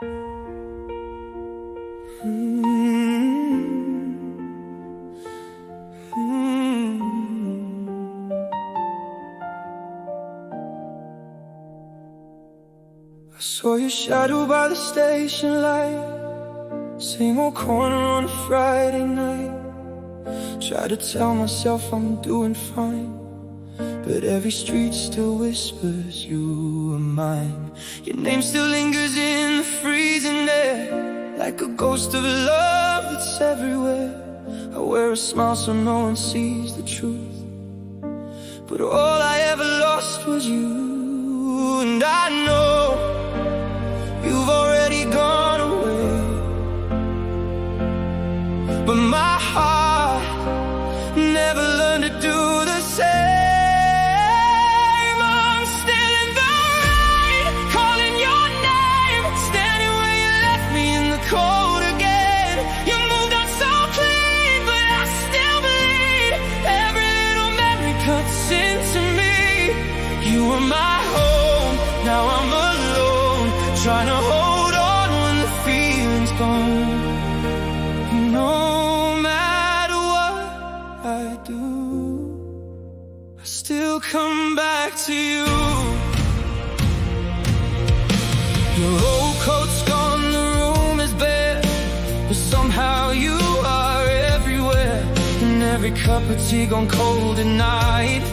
I saw your shadow by the station light, same old corner on a Friday night. Try to tell myself I'm doing fine, but every street still whispers you are mine. Your name still lingers in the freezing air, like a ghost of a love that's everywhere. I wear a smile so no one sees the truth, but all I ever lost was you. And I know you've already gone away, but my heart never learned to do the same. I'm still in the rain, calling your name, standing where you left me in the cold again. You moved on so clean, but I still bleed. Every little memory cuts into me. You were my home, now I'm alone, trying to hold on when the feeling's gone. No matter what I do, I still come back to you. Your old coat's gone, the room is bare, but somehow you are everywhere. In every cup of tea gone cold at night,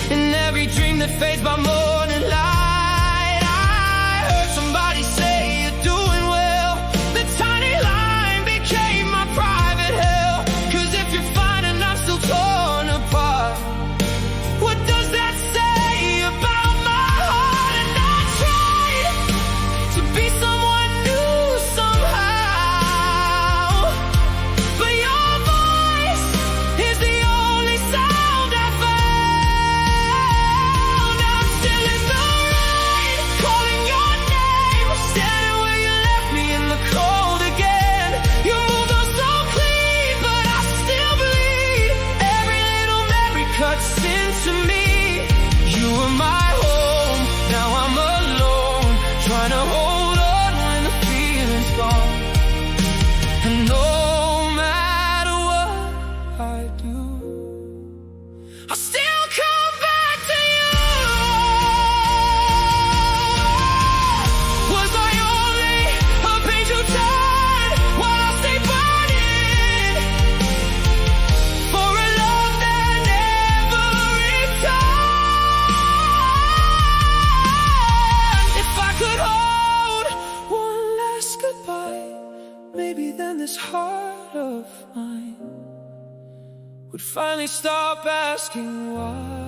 in every dream that fades by morning light. I heard somebody say you're doing well. The tiny line became my private hell, 'cause if you're fine and I'm still torn apart, what does that say about my heart? And I tried to be someone new somehow, but your voice is the only sound I found. I'm still in the rain, calling your name, standing where you left me in the cold again. You moved on so clean, but I still bleed. Every little memory cuts into me. You were my home, now I'm alone, trying to hold on when the feeling's gone. And no matter what I do, I still come back to you. Was I only a page you turned while I stay burning for a love that never returned? If I could hold one last goodbye, maybe then this heart of mine would finally stop asking why.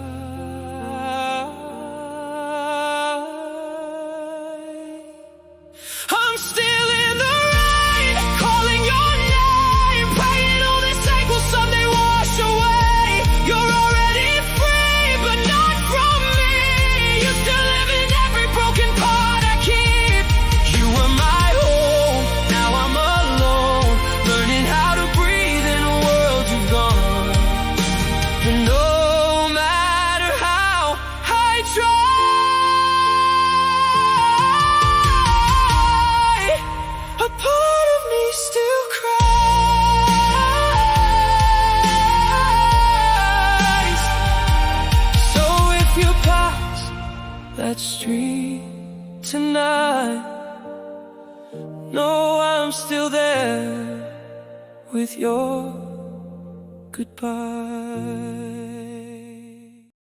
I'm still in the rain, calling your name, praying all this hate will someday wash away. You're already free, but not from me. You still live in every broken part I keep. You were my home, now I'm alone, learning how to breathe in a world you've gone. And no matter how I try, a part of me still cries. So if you pass that street tonight, know I'm still there with your goodbye.